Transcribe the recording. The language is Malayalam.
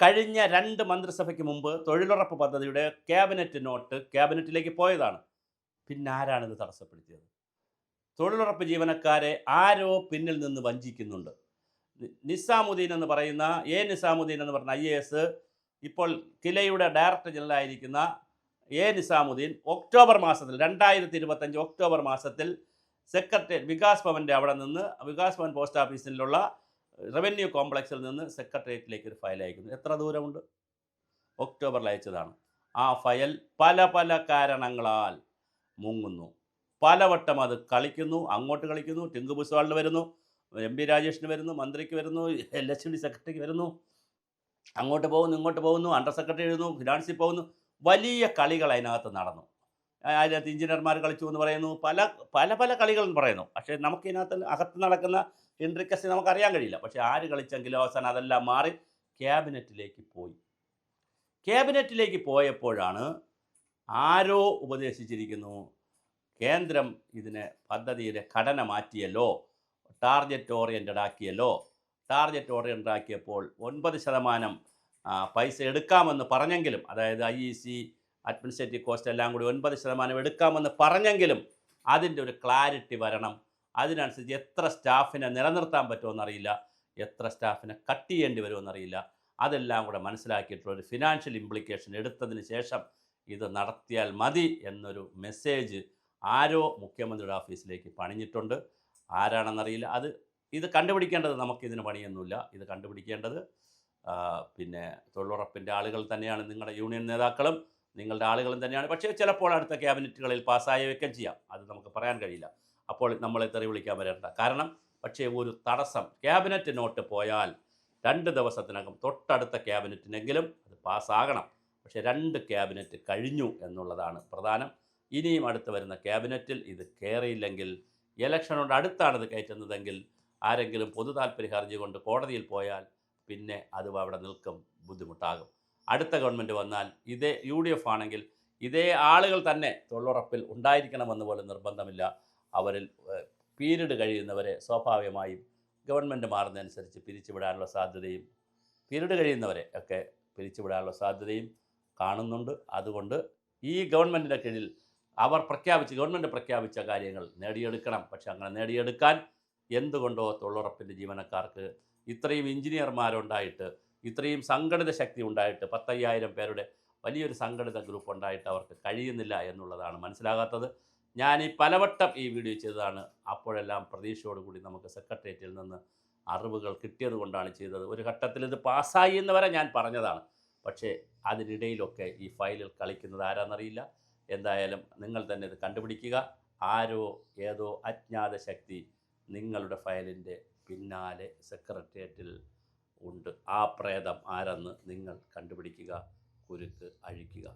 കഴിഞ്ഞ 2 മന്ത്രിസഭയ്ക്ക് മുമ്പ് തൊഴിലുറപ്പ് പദ്ധതിയുടെ ക്യാബിനറ്റ് നോട്ട് ക്യാബിനറ്റിലേക്ക് പോയതാണ്. പിന്നെ ആരാണിത് തടസ്സപ്പെടുത്തിയത്? തൊഴിലുറപ്പ് ജീവനക്കാരെ ആരോ പിന്നിൽ നിന്ന് വഞ്ചിക്കുന്നുണ്ട്. നിസാമുദ്ദീൻ എന്ന് പറയുന്ന നിസാമുദ്ദീൻ എന്ന് പറഞ്ഞ IAS ഇപ്പോൾ കിലയുടെ ഡയറക്ടർ ജനറൽ ആയിരിക്കുന്ന നിസാമുദ്ദീൻ ഒക്ടോബർ മാസത്തിൽ 2025 ഒക്ടോബർ മാസത്തിൽ സെക്രട്ടേറിയറ്റ് വികാസ് ഭവൻ്റെ അവിടെ നിന്ന് വികാസ് ഭവൻ പോസ്റ്റ് ഓഫീസിലുള്ള റവന്യൂ കോംപ്ലക്സിൽ നിന്ന് സെക്രട്ടേറിയറ്റിലേക്ക് ഒരു ഫയൽ അയക്കുന്നു. എത്ര ദൂരമുണ്ട്? ഒക്ടോബറിൽ അയച്ചതാണ്. ആ ഫയൽ പല പല കാരണങ്ങളാൽ മുങ്ങുന്നു. പലവട്ടം അത് കളിക്കുന്നു. അങ്ങോട്ട് കളിക്കുന്നു, ടിങ്കു ബുസ്വാളിന് വരുന്നു, MP രാജേഷിന് വരുന്നു, മന്ത്രിക്ക് വരുന്നു, LHD സെക്രട്ടറിക്ക് വരുന്നു, അങ്ങോട്ട് പോകുന്നു, ഇങ്ങോട്ട് പോകുന്നു, അണ്ടർ സെക്രട്ടറി എഴുതുന്നു, ഫിനാൻസിൽ പോകുന്നു. വലിയ കളികൾ അതിനകത്ത് നടന്നു. അതിനകത്ത് എഞ്ചിനീയർമാർ കളിച്ചു എന്ന് പറയുന്നു, പല പല പല കളികളെന്ന് പറയുന്നു. പക്ഷേ നമുക്കിതിനകത്ത് അകത്ത് നടക്കുന്ന ഇൻട്രിക്കസി നമുക്കറിയാൻ കഴിയില്ല. പക്ഷേ ആര് കളിച്ചെങ്കിലും അവസാനം അതെല്ലാം മാറി ക്യാബിനറ്റിലേക്ക് പോയി. ക്യാബിനറ്റിലേക്ക് പോയപ്പോഴാണ് ആരോ ഉപദേശിച്ചിരിക്കുന്നു, കേന്ദ്രം ഇതിനെ പദ്ധതിയുടെ ഘടന മാറ്റിയല്ലോ, ടാർഗറ്റ് ഓറിയൻറ്റഡ് ആക്കിയല്ലോ. ടാർഗറ്റ് ഓറിയൻറ്റഡ് ആക്കിയപ്പോൾ 9% പൈസ എടുക്കാമെന്ന് പറഞ്ഞെങ്കിലും, അതായത് IEC അഡ്മിനിസ്ട്രേറ്റീവ് കോസ്റ്റ് എല്ലാം കൂടി 9% എടുക്കാമെന്ന് പറഞ്ഞെങ്കിലും അതിൻ്റെ ഒരു ക്ലാരിറ്റി വരണം. അതിനനുസരിച്ച് എത്ര സ്റ്റാഫിനെ നിലനിർത്താൻ പറ്റുമെന്നറിയില്ല, എത്ര സ്റ്റാഫിനെ കട്ട് ചെയ്യേണ്ടി വരുമെന്നറിയില്ല. അതെല്ലാം കൂടെ മനസ്സിലാക്കിയിട്ടുള്ളൊരു ഫിനാൻഷ്യൽ ഇംപ്ലിക്കേഷൻ എടുത്തതിന് ശേഷം ഇത് നടത്തിയാൽ മതി എന്നൊരു മെസ്സേജ് ആരോ മുഖ്യമന്ത്രിയുടെ ഓഫീസിലേക്ക് പണിഞ്ഞിട്ടുണ്ട്. ആരാണെന്നറിയില്ല. ഇത് കണ്ടുപിടിക്കേണ്ടത് നമുക്കിതിന് പണിയൊന്നുമില്ല. ഇത് കണ്ടുപിടിക്കേണ്ടത് പിന്നെ തൊഴിലുറപ്പിൻ്റെ ആളുകൾ തന്നെയാണ്, നിങ്ങളുടെ യൂണിയൻ നേതാക്കളും നിങ്ങളുടെ ആളുകളും തന്നെയാണ്. പക്ഷേ ചിലപ്പോൾ അടുത്ത ക്യാബിനറ്റുകളിൽ പാസ്സായി വെക്കുകയും ചെയ്യാം. അത് നമുക്ക് പറയാൻ കഴിയില്ല. അപ്പോൾ നമ്മളെ തെറി വിളിക്കാൻ വരേണ്ട. കാരണം പക്ഷേ ഒരു തടസ്സം, ക്യാബിനറ്റ് നോട്ട് പോയാൽ 2 ദിവസത്തിനകം തൊട്ടടുത്ത ക്യാബിനറ്റിനെങ്കിലും അത് പാസ്സാകണം. പക്ഷേ 2 ക്യാബിനറ്റ് കഴിഞ്ഞു എന്നുള്ളതാണ് പ്രധാനം. ഇനിയും അടുത്ത് വരുന്ന ക്യാബിനറ്റിൽ ഇത് കയറിയില്ലെങ്കിൽ, ഇലക്ഷനോട് അടുത്താണ് ഇത് കയറ്റുന്നതെങ്കിൽ, ആരെങ്കിലും പൊതു താൽപ്പര്യ ഹർജി കൊണ്ട് കോടതിയിൽ പോയാൽ പിന്നെ അത് അവിടെ നിൽക്കും, ബുദ്ധിമുട്ടാകും. അടുത്ത ഗവൺമെൻറ് വന്നാൽ ഇതേ UDF ആണെങ്കിൽ ഇതേ ആളുകൾ തന്നെ തൊഴിലുറപ്പിൽ ഉണ്ടായിരിക്കണമെന്ന് പോലും നിർബന്ധമില്ല. അവരിൽ പീരീഡ് കഴിയുന്നവരെ സ്വാഭാവികമായും ഗവൺമെൻറ് മാറുന്നതനുസരിച്ച് പിരിച്ചുവിടാനുള്ള സാധ്യതയും, പീരീഡ് കഴിയുന്നവരെ ഒക്കെ പിരിച്ചുവിടാനുള്ള സാധ്യതയും കാണുന്നുണ്ട്. അതുകൊണ്ട് ഈ ഗവൺമെൻറ്റിൻ്റെ കീഴിൽ ഗവൺമെൻറ് പ്രഖ്യാപിച്ച കാര്യങ്ങൾ നേടിയെടുക്കണം. പക്ഷെ അങ്ങനെ നേടിയെടുക്കാൻ എന്തുകൊണ്ടോ തൊഴിലുറപ്പിൻ്റെ ജീവനക്കാർക്ക് ഇത്രയും എഞ്ചിനീയർമാരുണ്ടായിട്ട്, ഇത്രയും സംഘടിത ശക്തി ഉണ്ടായിട്ട്, 10,000 പേരുടെ വലിയൊരു സംഘടിത ഗ്രൂപ്പ് ഉണ്ടായിട്ട് അവർക്ക് കഴിയുന്നില്ല എന്നുള്ളതാണ് മനസ്സിലാകാത്തത്. ഞാൻ പലവട്ടം ഈ വീഡിയോ ചെയ്തതാണ്. അപ്പോഴെല്ലാം പ്രതീക്ഷയോടുകൂടി നമുക്ക് സെക്രട്ടേറിയറ്റിൽ നിന്ന് അറിവുകൾ കിട്ടിയത് കൊണ്ടാണ് ചെയ്തത്. ഒരു ഘട്ടത്തിൽ ഇത് പാസ്സായി എന്ന് വരെ ഞാൻ പറഞ്ഞതാണ്. പക്ഷേ അതിനിടയിലൊക്കെ ഈ ഫയലിൽ കളിക്കുന്നത് ആരാന്നറിയില്ല. എന്തായാലും നിങ്ങൾ തന്നെ ഇത് കണ്ടുപിടിക്കുക. ആരോ ഏതോ അജ്ഞാത ശക്തി നിങ്ങളുടെ ഫയലിൻ്റെ പിന്നാലെ സെക്രട്ടേറിയറ്റിൽ ഉണ്ട്. ആ പ്രേതം ആരെന്ന് നിങ്ങൾ കണ്ടുപിടിക്കുക, കുരുക്ക് അഴിക്കുക.